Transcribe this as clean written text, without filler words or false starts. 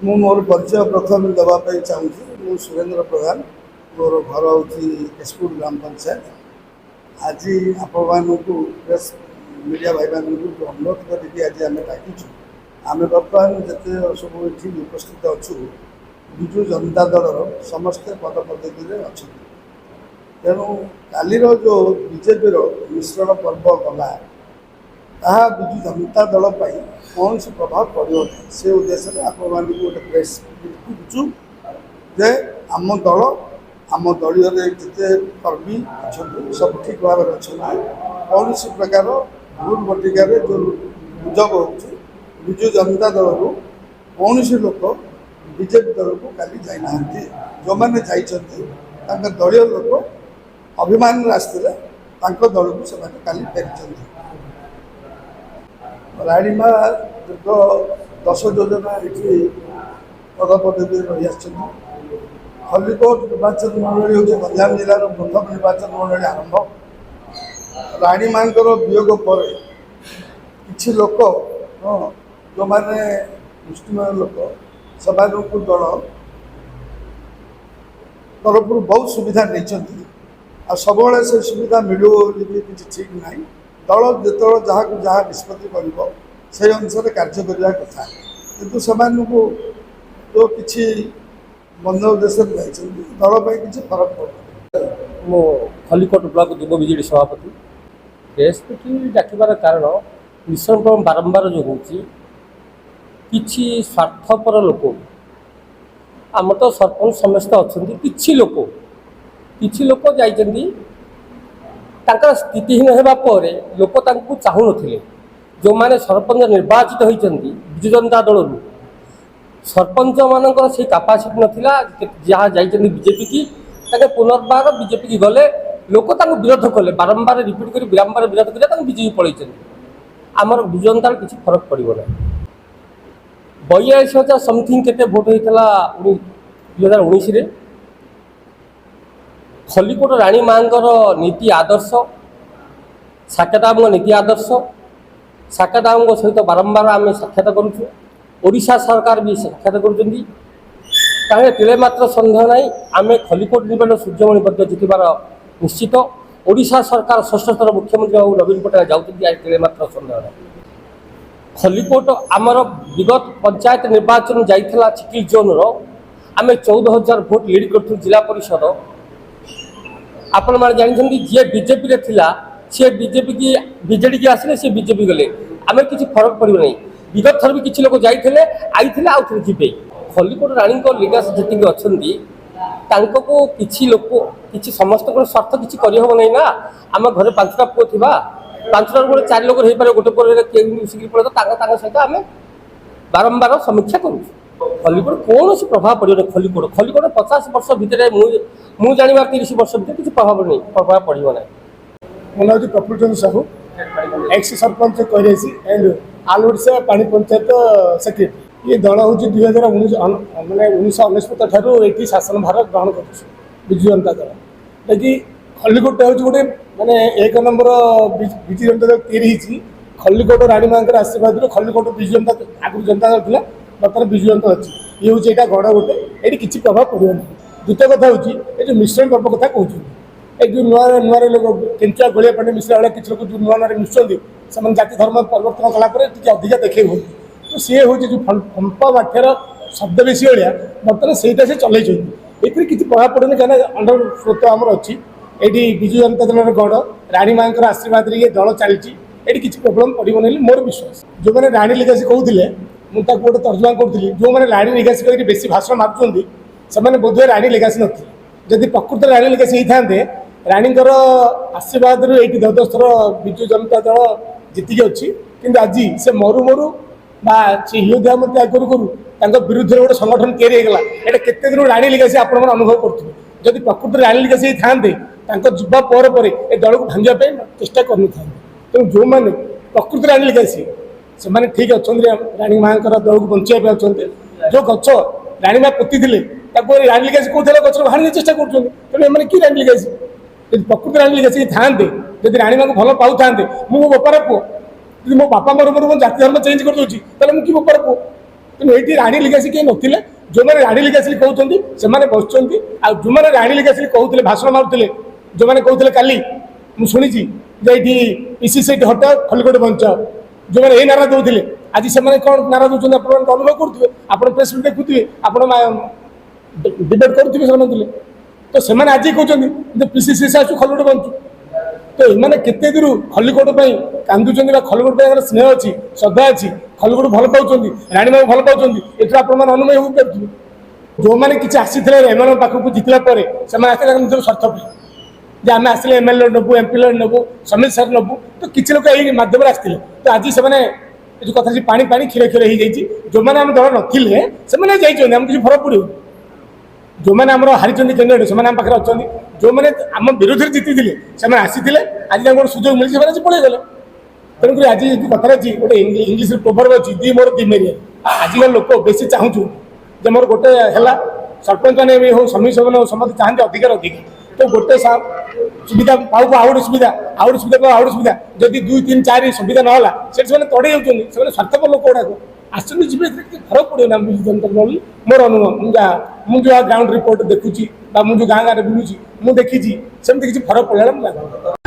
ମୁଁ ମୋର ପରିଚୟ ପ୍ରଥମେ ଦେବାପାଇଁ ଚାହୁଁଛି। ମୁଁ ସୁରେନ୍ଦ୍ର ପ୍ରଧାନ, ମୋର ଘର ହେଉଛି କେଶପୁର ଗ୍ରାମ ପଞ୍ଚାୟତ। ଆଜି ଆପଣମାନଙ୍କୁ ପ୍ରେସ୍ ମିଡ଼ିଆ ଭାଇମାନଙ୍କୁ ଅନୁରୋଧ କରିକି ଆଜି ଆମେ ଡାକିଛୁ। ଆମେ ବର୍ତ୍ତମାନ ଯେତେ ସବୁ ଏଠି ଉପସ୍ଥିତ ଅଛୁ, ବିଜୁ ଜନତା ଦଳର ସମସ୍ତେ ପଦପଦବୀରେ ଅଛନ୍ତି। ତେଣୁ କାଲିର ଯେଉଁ ବିଜେପିର ମିଶ୍ରଣ ପର୍ବ ଗଲା, ତାହା ବିଜୁ ଜନତା ଦଳ ପାଇଁ କୌଣସି ପ୍ରଭାବ ପଡ଼ିବ ନାହିଁ। ସେ ଉଦ୍ଦେଶ୍ୟରେ ଆପଣମାନଙ୍କୁ ଗୋଟେ ପ୍ରେସ୍ ଦେଖୁଛୁ ଯେ ଆମ ଦଳ, ଆମ ଦଳୀୟରେ ଯେତେ କର୍ମୀ ଅଛନ୍ତି ସବୁ ଠିକ୍ ଭାବରେ ଅଛନ୍ତି। କୌଣସି ପ୍ରକାର ଭୁଲ ଭଟିକାରେ ଯେଉଁ ଗୁଜବ ହେଉଛି, ବିଜୁ ଜନତା ଦଳରୁ କୌଣସି ଲୋକ ବିଜେପି ଦଳକୁ କାଲି ଯାଇନାହାନ୍ତି। ଯେଉଁମାନେ ଯାଇଛନ୍ତି ତାଙ୍କ ଦଳୀୟ ଲୋକ ଅଭିମାନରେ ଆସିଥିଲେ, ତାଙ୍କ ଦଳକୁ ସେମାନେ କାଲି ଫେରିଛନ୍ତି। ରାଣୀମା ଦୀର୍ଘ 10 ଯୋଜନା ଏଠି ପଦପଦବୀରେ ରହିଆସିଛନ୍ତି। ଖଲିକୋଟ ନିର୍ବାଚନ ମଣ୍ଡଳୀ ହେଉଛି ଗଞ୍ଜାମ ଜିଲ୍ଲାର ପ୍ରଥମ ନିର୍ବାଚନ ମଣ୍ଡଳୀ ଆରମ୍ଭ। ରାଣୀମାଙ୍କର ବିୟୋଗ ପରେ କିଛି ଲୋକ, ଯେଉଁମାନେ ମୁଷ୍ଟିମୟ ଲୋକ, ସେମାନଙ୍କୁ ଦଳ ତରଫରୁ ବହୁତ ସୁବିଧା ନେଇଛନ୍ତି। ଆଉ ସବୁବେଳେ ସେ ସୁବିଧା ମିଳିବ ବୋଲି ବି କିଛି ଠିକ୍ ନାହିଁ। ଦଳ ଯେତେବେଳେ ଯାହାକୁ ଯାହା ନିଷ୍ପତ୍ତି କରିବ ସେହି ଅନୁସାରେ କାର୍ଯ୍ୟ କରିବା କଥା। କିନ୍ତୁ ସେମାନଙ୍କୁ ଯେଉଁ କିଛି ବନ୍ଧ ଉଦ୍ଦେଶ୍ୟରେ ଯାଇଛନ୍ତି, ଦଳ ପାଇଁ କିଛି ଫରକ ପଡ଼ୁନି। ମୁଁ ଖଲିକୋଟ ବ୍ଲକ ଯୁବ ବିଜେଡ଼ି ସଭାପତି। ପ୍ରେସ୍ ମିଟ୍ ଡାକିବାର କାରଣ ମିଶ୍ରଣ ବାରମ୍ବାର ଯେଉଁ ହେଉଛି, କିଛି ସ୍ୱାର୍ଥପର ଲୋକ, ଆମର ତ ସରପଞ୍ଚ ସମସ୍ତେ ଅଛନ୍ତି, କିଛି ଲୋକ ଯାଇଛନ୍ତି। ତାଙ୍କର ସ୍ଥିତିହୀନ ହେବା ପରେ ଲୋକ ତାଙ୍କୁ ଚାହୁଁନଥିଲେ। ଯେଉଁମାନେ ସରପଞ୍ଚ ନିର୍ବାଚିତ ହୋଇଛନ୍ତି ବିଜୁ ଜନତା ଦଳରୁ, ସରପଞ୍ଚମାନଙ୍କର ସେଇ କାପାସିଟି ନଥିଲା। ଯାହା ଯାଇଛନ୍ତି ବିଜେପି କି, ତାଙ୍କେ ପୁନର୍ବାର ବିଜେପି କି ଗଲେ, ଲୋକ ତାଙ୍କୁ ବିରୋଧ କଲେ, ବାରମ୍ବାର ରିପିଟ୍ କରି ବାରମ୍ବାର ବିରୋଧ କରି ତାଙ୍କୁ ବିଜେପି ପଳେଇଛନ୍ତି। ଆମର ବିଜୁ ଜନତାର କିଛି ଫରକ ପଡ଼ିବ ନାହିଁ। 42,000 ସମଥିଙ୍ଗ କେତେ ଭୋଟ ହୋଇଥିଲା 2019ରେ। ଖଲିକୋଟ ରାଣୀ ମାଙ୍କର ନୀତି ଆଦର୍ଶ, ସାକେତ ବାବୁଙ୍କ ନୀତି ଆଦର୍ଶ, ସାକେତ ବାବୁଙ୍କ ସହିତ ବାରମ୍ବାର ଆମେ ସାକ୍ଷାତ କରୁଛୁ। ଓଡ଼ିଶା ସରକାର ବି ସାକ୍ଷାତ କରୁଛନ୍ତି। ତାହେଲେ ତିଳେ ମାତ୍ର ସନ୍ଦେହ ନାହିଁ, ଆମେ ଖଲିକୋଟ ନିକଟରେ ସୂର୍ଯ୍ୟମଣି ପଦ୍ୟ ଜିତିବାର ନିଶ୍ଚିତ। ଓଡ଼ିଶା ସରକାର ଷଷ୍ଠ ଥର ମୁଖ୍ୟମନ୍ତ୍ରୀ ବାବୁ ନବୀନ ପଟ୍ଟନାୟକ ଯାଉଛନ୍ତି, ଆଜି ତିଳେ ମାତ୍ର ସନ୍ଦେହ ନାହିଁ। ଖଲିକୋଟ ଆମର ବିଗତ ପଞ୍ଚାୟତ ନିର୍ବାଚନ ଯାଇଥିଲା ଚିକିଲ ଜୋନ୍ର, ଆମେ 14,000 ଭୋଟ ଲିଡ୍ କରିଥିଲୁ ଜିଲ୍ଲା ପରିଷଦ। ଆପଣମାନେ ଜାଣିଛନ୍ତି, ଯିଏ ବିଜେପିରେ ଥିଲା ସିଏ ବିଜେଡି କି ଆସିଲେ, ସିଏ ବିଜେପି ଗଲେ, ଆମେ କିଛି ଫରକ ପଡ଼ିବ ନାହିଁ। ବିଗତ ଥର ବି କିଛି ଲୋକ ଯାଇଥିଲେ, ଆଇଥିଲେ, ଆଉ ଥରେ ଯିବେ। ଖଲିକୋଟ ରାଣୀଙ୍କ ଲିଗାସ ଯେତିକି ଅଛନ୍ତି, ତାଙ୍କୁ କିଛି ଲୋକ, କିଛି ସମସ୍ତଙ୍କର ସ୍ୱାର୍ଥ କିଛି କରିହେବ ନାହିଁ ନା। ଆମ ଘରେ 5ଟା ପୁଅ ଥିବା, 5ଟାରୁ ଗୋଟେ 4 ଲୋକ ହେଇପାରିବ, ଗୋଟେ ପରେ କେଉଁ ମିଶିକି ପଳେଇବ, ତାଙ୍କ ସହିତ ଆମେ ବାରମ୍ବାର ସମୀକ୍ଷା କରୁଛୁ। ଖଲିକୋଟ କୌଣସି ପ୍ରଭାବ ପଡ଼ିବନି। ଖଲିକୋଟ 50 ବର୍ଷ ଭିତରେ, ମୁଁ ଜାଣିବାର 30 ବର୍ଷ ଭିତରେ କିଛି ପ୍ରଭାବ ପଡ଼ିବ ନାହିଁ। ମୋ ନାଁ ହେଉଛି ପ୍ରଫୁଲ୍ଲ ଚନ୍ଦ୍ର ସାହୁ, ଏକ୍ସ ସରପଞ୍ଚ କହିରେସି ଆଣ୍ଡ ଆଲ ଓଡ଼ିଶା ପାଣି ପଞ୍ଚାୟତ ସେକ୍ରେଟାରୀ। ଇଏ ଦଳ ହେଉଛି 1999 ଠାରୁ ଏଠି ଶାସନ ଭାର ଗ୍ରହଣ କରୁଛି ବିଜୁ ଜନତା ଦଳ। ଯାହାକି ଖଲିକୋଟଟା ହେଉଛି ଗୋଟେ ମାନେ 1 ନମ୍ବର ବିଜୁ ଜନତା ଦଳ ତିଆରି ହେଇଛି। ଖଲିକୋଟ ରାଣୀ ମାଙ୍କର ଆଶୀର୍ବାଦରୁ ଖଲିକୋଟ ବିଜୁ ଜନତା, ଆଗରୁ ଜନତା ଦଳ ଥିଲା, ବର୍ତ୍ତମାନ ବିଜୁ ଜନତା ଅଛି। ଇଏ ହେଉଛି ଏଇଟା ଗଡ଼ ଗୋଟେ, ଏଠି କିଛି ପ୍ରଭାବ ପଡ଼ିବ ନାହିଁ। ଦ୍ୱିତୀୟ କଥା ହେଉଛି ଏ ଯେଉଁ ମିଶ୍ରଣ ପର୍ବ କଥା କହୁଛନ୍ତି, ଏ ଯେଉଁ ନୂଆରେ ଲୋକ କେଞ୍ଚୁଆ ଗୋଳିଆ ପାଣି ମିଶିଲା ଭଳିଆ କିଛି ଲୋକ ଯେଉଁ ନୂଆରେ ମିଶୁଛନ୍ତି, ସେମାନେ ଜାତି ଧର୍ମ ପରିବର୍ତ୍ତନ କଲା ପରେ ଟିକେ ଅଧିକା ଦେଖେଇ ହୁଅନ୍ତି। ତ ସିଏ ହେଉଛି ଯେଉଁ ଫମ୍ପ ମାଠିଆର ଶବ୍ଦ ବେଶୀ ଭଳିଆ, ବର୍ତ୍ତମାନ ସେଇଟା ସେ ଚଲେଇଛନ୍ତି। ଏଥିରେ କିଛି ପ୍ରଭାବ ପଡ଼ୁନି, କାହିଁକିନା ଅଣ୍ଡର ସ୍ରୋତ ଆମର ଅଛି। ଏଇଠି ବିଜୁ ଜନତା ଦଳର ଗଡ଼, ରାଣୀ ମାଙ୍କର ଆଶୀର୍ବାଦରେ ଇଏ ଦଳ ଚାଲିଛି। ଏଠି କିଛି ପ୍ରୋବ୍ଲେମ୍ ପଡ଼ିବନି ବୋଲି ମୋର ବିଶ୍ୱାସ। ଯେଉଁମାନେ ରାଣୀ ଲିଗାସି କହୁଥିଲେ, ମୁଁ ତାକୁ ଗୋଟେ ତର୍ଜମା କରୁଥିଲି, ଯେଉଁମାନେ ରାଣୀ ଲିଗାସି କହିକି ବେଶୀ ଭାଷଣ ମାରୁଛନ୍ତି, ସେମାନେ ବୋଧହୁଏ ରାଣୀ ଲିଗାସି ନଥିଲେ। ଯଦି ପ୍ରକୃତରେ ରାଣୀ ଲିଗାସି ହେଇଥାନ୍ତେ, ରାଣୀଙ୍କର ଆଶୀର୍ବାଦରୁ ଏଇଠି 10 ଥର ବିଜୁ ଜନତା ଦଳ ଜିତିକି ଅଛି। କିନ୍ତୁ ଆଜି ସେ ମରୁ ବା ସେ ହିଓ ମଧ୍ୟ କରୁ ତାଙ୍କ ବିରୁଦ୍ଧରେ ଗୋଟେ ସଂଗଠନ ତିଆରି ହେଇଗଲା। ଏଇଟା କେତେ ଦିନ ରାଣୀ ଲିଗାସି ଆପଣମାନେ ଅନୁଭବ କରୁଥିବେ। ଯଦି ପ୍ରକୃତରେ ରାଣୀ ଲିଗାସି ହେଇଥାନ୍ତେ, ତାଙ୍କ ଯିବା ପରେ ଏ ଦଳକୁ ଭାଙ୍ଗିବା ପାଇଁ ଚେଷ୍ଟା କରିନଥାନ୍ତେ। ତେଣୁ ଯେଉଁମାନେ ପ୍ରକୃତରେ ରାଣୀ ଲିଗାସି, ସେମାନେ ଠିକ୍ ଅଛନ୍ତି, ରାଣୀ ମାଙ୍କର ଦଳକୁ ବଞ୍ଚାଇବା ପାଇଁ ଅଛନ୍ତି। ଯେଉଁ ଗଛ ରାଣୀ ମା ପୋତିଥିଲେ, ତାକୁ ରାଣୀ ଲିଗାସି କହୁଥିଲେ, ଗଛରୁ ଭାଙ୍ଗିବା ଚେଷ୍ଟା କରୁଛନ୍ତି। ତେଣୁ ଏମାନେ କି ରାଣୀ ଲିଗାସି? ଯଦି ପ୍ରକୃତି ରାଣୀ ଲିଗାସି ଥାନ୍ତେ, ଯଦି ରାଣୀ ମାଙ୍କୁ ଭଲ ପାଉଥାନ୍ତେ, ମୁଁ ମୋ ବୋପାର ପୁଅ, ଯଦି ମୋ ବାପା ମୋର ଜାତି ଧର୍ମ ଚେଞ୍ଜ କରିଦେଉଛି, ତାହେଲେ ମୁଁ କି ବୋପାର ପୁଅ? ତେଣୁ ଏଇଠି ରାଣୀ ଲିଗାସି କେହି ନଥିଲେ। ଯେଉଁମାନେ ରାଣୀ ଲିଗାସି କହୁଛନ୍ତି ସେମାନେ ବସୁଛନ୍ତି, ଆଉ ଯେଉଁମାନେ ରାଣୀ ଲିଗାସି କହୁଥିଲେ ଭାଷଣ ମାରୁଥିଲେ, ଯେଉଁମାନେ କହୁଥିଲେ କାଲି ମୁଁ ଶୁଣିଛି ଯେ ଏଇଠି ପିସି ସେଇଠି ହଟାଅ ଖଲିକୋଟ ବଞ୍ଚାଅ, ଯେଉଁମାନେ ଏଇ ନାରା ଦେଉଥିଲେ ଆଜି ସେମାନେ କ'ଣ ନାରା ଦେଉଛନ୍ତି ଆପଣ ଅନୁଭବ କରୁଥିବେ, ଆପଣ ପ୍ରେସ୍ ମିଟ୍ ଦେଖୁଥିବେ, ଆପଣ ଡିବେଟ୍ କରୁଥିବେ ସେମାନେ ଥିଲେ। ତ ସେମାନେ ଆଜି କହୁଛନ୍ତି ଯେ ପିସିସି ଆସୁ ଖଲିକୋଟ ବଞ୍ଚୁ। ତ ଏମାନେ କେତେ ଦୂର ଖଲିକୋଟ ପାଇଁ କାନ୍ଦୁଛନ୍ତି ବା ଖଲିକୋଟ ପାଇଁ ସ୍ନେହ ଅଛି, ଶ୍ରଦ୍ଧା ଅଛି, ଖଲିକୋଟ ଭଲ ପାଉଛନ୍ତି, ରାଣୀମାଙ୍କୁ ଭଲ ପାଉଛନ୍ତି, ଏଥିରୁ ଆପଣମାନେ ଅନୁମୟ ହୋଇପାରୁଥିବେ। ଯେଉଁମାନେ କିଛି ଆସିଥିଲେ ଏମାନଙ୍କ ପାଖକୁ ଜିତିଲା ପରେ ସେମାନେ ଆସିଥିଲେ ନିଜର ସ୍ୱାର୍ଥ ପାଇଁ ଯେ ଆମେ ଆସିଲେ ଏମ୍ଏଲ୍ଏ ନେବୁ, ଏମ୍ପି ନେବୁ, ସମିତ ସାର୍ ନେବୁ। ତ କିଛି ଲୋକ ଏଇ ମାଧ୍ୟମରେ ଆସିଥିଲେ। ତ ଆଜି ସେମାନେ ଏ ଯେଉଁ କଥା ପାଣି ପାଣି କ୍ଷୀର କ୍ଷୀର ହେଇଯାଇଛି। ଯେଉଁମାନେ ଆମ ଦଳ ନଥିଲେ ସେମାନେ ଯାଇଛନ୍ତି, ଆମକୁ କିଛି ଫରକ ପଡ଼ିବ। ଯେଉଁମାନେ ଆମର ହାରିଛନ୍ତି କ୍ୟାଣ୍ଡିଡେଟ୍ ସେମାନେ ଆମ ପାଖରେ ଅଛନ୍ତି। ଯେଉଁମାନେ ଆମ ବିରୋଧରେ ଜିତିଥିଲେ ସେମାନେ ଆସିଥିଲେ, ଆଜି ତାଙ୍କୁ ଗୋଟେ ସୁଯୋଗ ମିଳିଛି ସେମାନେ ଆଜି ପଳେଇଗଲେ। ତେଣୁକରି ଆଜି କଥାରେ ଅଛି ଗୋଟେ ଇଂଲିଶରେ ପ୍ରୋଭର୍ବ ଅଛି, ଦି ମୋର ଦି ମେରିଆ। ଆଜିକା ଲୋକ ବେଶୀ ଚାହୁଁଛୁ ଯେ ମୋର ଗୋଟେ ହେଲା ସରପଞ୍ଚ ମାନେ ବି ହଉ, ସମିତି ସଭ୍ୟ ହଉ, ସମସ୍ତେ ଚାହାନ୍ତି ଅଧିକାର ଅଧିକ। ତ ଗୋଟେ ସୁବିଧା ପାଉ ଆଉ ଗୋଟେ ସୁବିଧା, ଆଉ ଗୋଟେ ସୁବିଧା ପାଉ ଆଉ ଗୋଟେ ସୁବିଧା, ଯଦି 2, 3, 4 ସୁବିଧା ନହେଲା ସେଠି ସେମାନେ ତଡ଼େଇ ଯାଉଛନ୍ତି। ସେମାନେ ସ୍ୱାର୍ଥପର ଲୋକ ଗୁଡ଼ାକ ଆସୁଛନ୍ତି ଯିବେ, ଏଥିରେ କିଛି ଫରକ ପଡ଼ିବ ନା ବିଜୁ ଜନତା ଦଳ ବୋଲି ମୋର ଅନୁଭବ। ମୁଁ ଯାହା ଗ୍ରାଉଣ୍ଡ ରିପୋର୍ଟ ଦେଖୁଛି ବା ମୁଁ ଯେଉଁ ଗାଁ ଗାଁରେ ବୁଲୁଛି ମୁଁ ଦେଖିଛି ସେମିତି କିଛି ଫରକ ପଡ଼ିଲା ମୁଁ ଲାଗୁଛି।